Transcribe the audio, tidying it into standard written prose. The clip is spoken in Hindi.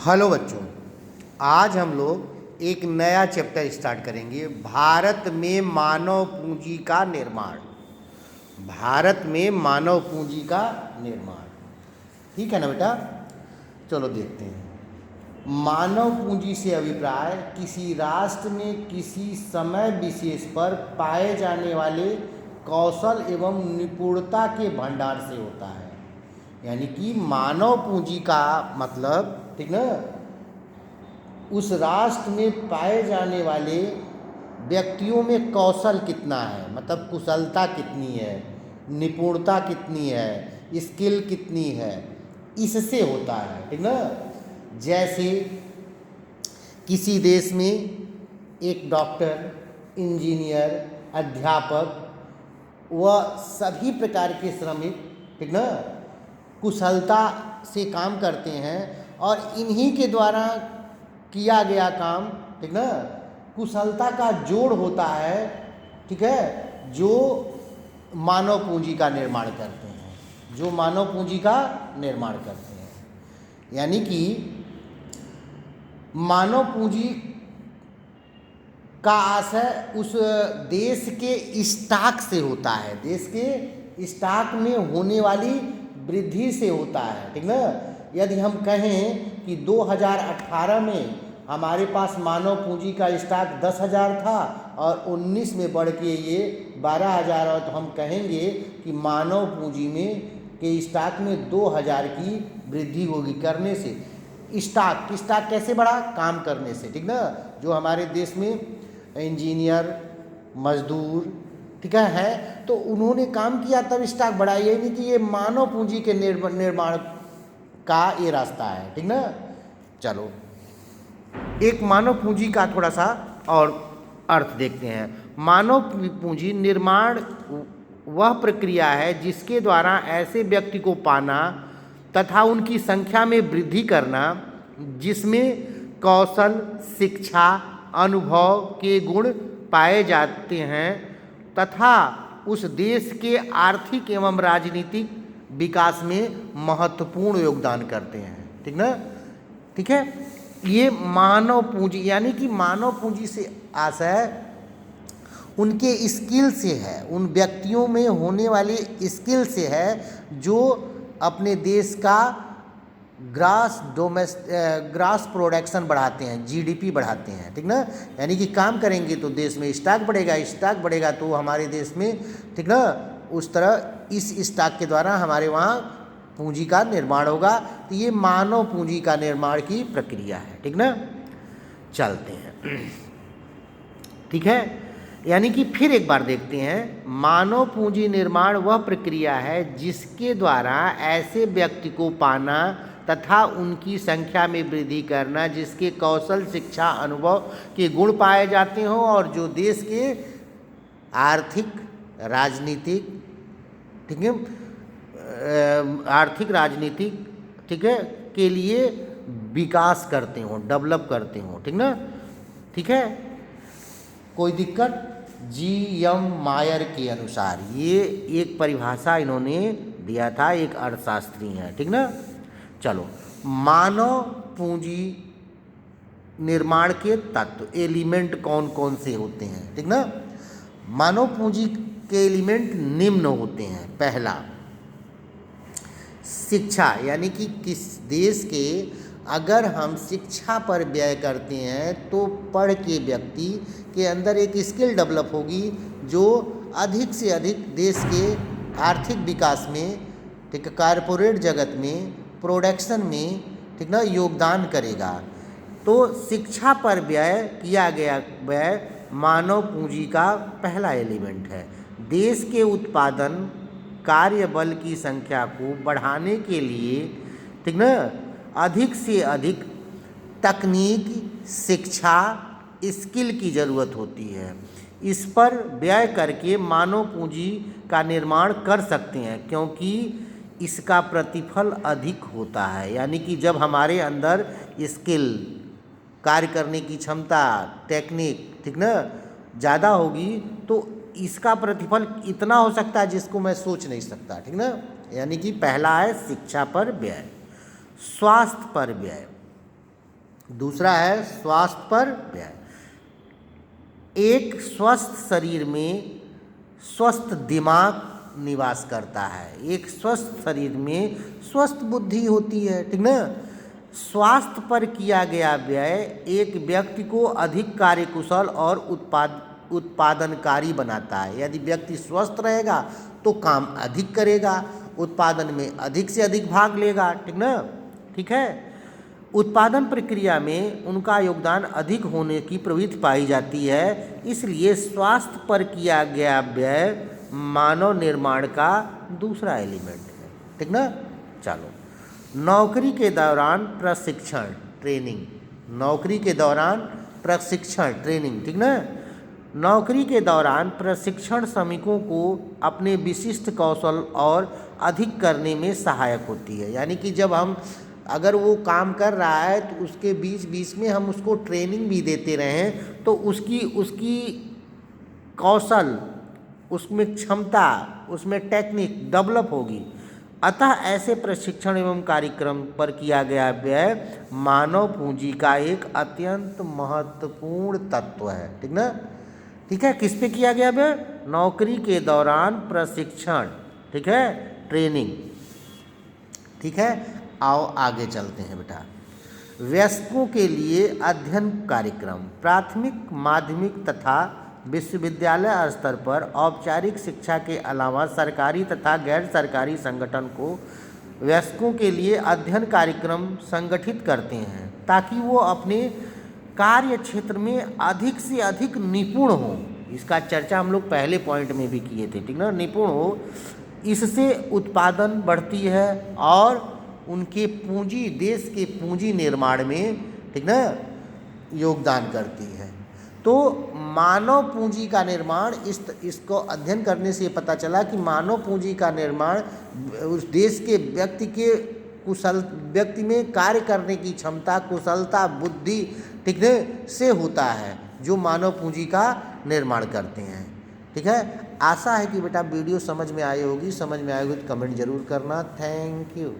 हेलो बच्चों, आज हम लोग एक नया चैप्टर स्टार्ट करेंगे। भारत में मानव पूंजी का निर्माण। भारत में मानव पूंजी का निर्माण, ठीक है ना बेटा। चलो देखते हैं। मानव पूंजी से अभिप्राय किसी राष्ट्र में किसी समय विशेष पर पाए जाने वाले कौशल एवं निपुणता के भंडार से होता है। यानी कि मानव पूंजी का मतलब, ठीक ना, उस राष्ट्र में पाए जाने वाले व्यक्तियों में कौशल कितना है, मतलब कुशलता कितनी है, निपुणता कितनी है, स्किल कितनी है, इससे होता है, ठीक ना। जैसे किसी देश में एक डॉक्टर, इंजीनियर, अध्यापक व सभी प्रकार के श्रमिक, ठीक ना, कुशलता से काम करते हैं और इन्हीं के द्वारा किया गया काम, ठीक ना, कुशलता का जोड़ होता है, ठीक है, जो मानव पूंजी का निर्माण करते हैं, जो मानव पूंजी का निर्माण करते हैं। यानी कि मानव पूंजी का आशय उस देश के स्टॉक से होता है, देश के स्टॉक में होने वाली वृद्धि से होता है, ठीक ना। यदि हम कहें कि 2018 में हमारे पास मानव पूंजी का स्टॉक 10,000 था और 19 में बढ़ के ये 12,000 और, तो हम कहेंगे कि मानव पूंजी में के स्टॉक में 2,000 की वृद्धि होगी करने से। स्टॉक कैसे बढ़ा? काम करने से, ठीक ना। जो हमारे देश में इंजीनियर, मजदूर, ठीक है, तो उन्होंने काम किया तब स्टॉक बढ़ा। ये नहीं कि ये मानव पूंजी के निर्माण का ये रास्ता है, ठीक ना। चलो एक मानव पूंजी का थोड़ा सा और अर्थ देखते हैं। मानव पूंजी निर्माण वह प्रक्रिया है जिसके द्वारा ऐसे व्यक्ति को पाना तथा उनकी संख्या में वृद्धि करना जिसमें कौशल, शिक्षा, अनुभव के गुण पाए जाते हैं तथा उस देश के आर्थिक एवं राजनीतिक विकास में महत्वपूर्ण योगदान करते हैं, ठीक ना, ठीक है। ये मानव पूंजी, यानी कि मानव पूंजी से आशय उनके स्किल से है, उन व्यक्तियों में होने वाली स्किल से है जो अपने देश का ग्रास प्रोडक्शन बढ़ाते हैं, जीडीपी बढ़ाते हैं, ठीक ना। यानी कि काम करेंगे तो देश में स्टॉक बढ़ेगा तो हमारे देश में, ठीक ना, उस तरह इस स्टॉक के द्वारा हमारे वहाँ पूंजी का निर्माण होगा। तो ये मानव पूंजी का निर्माण की प्रक्रिया है, ठीक ना। चलते हैं, ठीक है। यानी कि फिर एक बार देखते हैं। मानव पूंजी निर्माण वह प्रक्रिया है जिसके द्वारा ऐसे व्यक्ति को पाना तथा उनकी संख्या में वृद्धि करना जिसके कौशल, शिक्षा, अनुभव के गुण पाए जाते हों और जो देश के आर्थिक, राजनीतिक, ठीक है, ठीक है, के लिए विकास करते हों, डेवलप करते हों, ठीक ना, ठीक है। कोई दिक्कत? जी.एम. मायर के अनुसार ये एक परिभाषा इन्होंने दिया था, एक अर्थशास्त्री हैं, ठीक ना। चलो, मानव पूंजी निर्माण के तत्व, एलिमेंट कौन कौन से होते हैं, ठीक ना। मानव पूंजी के एलिमेंट निम्न होते हैं। पहला, शिक्षा, यानी कि किस देश के अगर हम शिक्षा पर व्यय करते हैं तो पढ़ के व्यक्ति के अंदर एक स्किल डेवलप होगी जो अधिक से अधिक देश के आर्थिक विकास में, ठीक, कारपोरेट जगत में, प्रोडक्शन में, ठीक ना, योगदान करेगा। तो शिक्षा पर व्यय किया गया व्यय मानव पूंजी का पहला एलिमेंट है। देश के उत्पादन कार्य बल की संख्या को बढ़ाने के लिए, ठीक ना, अधिक से अधिक तकनीक, शिक्षा, स्किल की ज़रूरत होती है। इस पर व्यय करके मानव पूंजी का निर्माण कर सकते हैं क्योंकि इसका प्रतिफल अधिक होता है। यानी कि जब हमारे अंदर स्किल, कार्य करने की क्षमता, टेक्निक, ठीक ना, ज़्यादा होगी तो इसका प्रतिफल इतना हो सकता है जिसको मैं सोच नहीं सकता, ठीक ना। यानी कि पहला है शिक्षा पर व्यय। स्वास्थ्य पर व्यय, दूसरा है स्वास्थ्य पर व्यय। एक स्वस्थ शरीर में स्वस्थ दिमाग निवास करता है, एक स्वस्थ शरीर में स्वस्थ बुद्धि होती है, ठीक ना। स्वास्थ्य पर किया गया व्यय एक व्यक्ति को अधिक कार्यकुशल और उत्पादनकारी बनाता है। यदि व्यक्ति स्वस्थ रहेगा तो काम अधिक करेगा, उत्पादन में अधिक से अधिक भाग लेगा, ठीक ना, ठीक है। उत्पादन प्रक्रिया में उनका योगदान अधिक होने की प्रवृत्ति पाई जाती है। इसलिए स्वास्थ्य पर किया गया व्यय मानव निर्माण का दूसरा एलिमेंट है, ठीक ना। चलो, नौकरी के दौरान प्रशिक्षण ट्रेनिंग, नौकरी के दौरान प्रशिक्षण ट्रेनिंग, ठीक ना। नौकरी के दौरान प्रशिक्षण श्रमिकों को अपने विशिष्ट कौशल और अधिक करने में सहायक होती है। यानी कि जब हम अगर वो काम कर रहा है तो उसके बीच बीच में हम उसको ट्रेनिंग भी देते रहें तो उसकी कौशल, उसमें क्षमता, उसमें टेक्निक डेवलप होगी। अतः ऐसे प्रशिक्षण एवं कार्यक्रम पर किया गया व्यय मानव पूंजी का एक अत्यंत महत्वपूर्ण तत्व है, ठीक ना, ठीक है। किस पे किया गया व्यय? नौकरी के दौरान प्रशिक्षण, ठीक है, ट्रेनिंग, ठीक है। आओ आगे चलते हैं बेटा। वयस्कों के लिए अध्ययन कार्यक्रम प्राथमिक, माध्यमिक तथा विश्वविद्यालय स्तर पर औपचारिक शिक्षा के अलावा सरकारी तथा गैर सरकारी संगठन को वयस्कों के लिए अध्ययन कार्यक्रम संगठित करते हैं ताकि वो अपने कार्य क्षेत्र में अधिक से अधिक निपुण हो। इसका चर्चा हम लोग पहले पॉइंट में भी किए थे, ठीक ना, निपुण हो। इससे उत्पादन बढ़ती है और उनके पूंजी, देश के पूंजी निर्माण में, ठीक ना, योगदान करती है। तो मानव पूंजी का निर्माण, इसको अध्ययन करने से पता चला कि मानव पूंजी का निर्माण उस देश के व्यक्ति में कार्य करने की क्षमता, कुशलता, बुद्धि, ठीक है, से होता है, जो मानव पूंजी का निर्माण करते हैं, ठीक है। आशा है कि बेटा वीडियो समझ में आई होगी। समझ में आई होगी तो कमेंट जरूर करना। Thank you.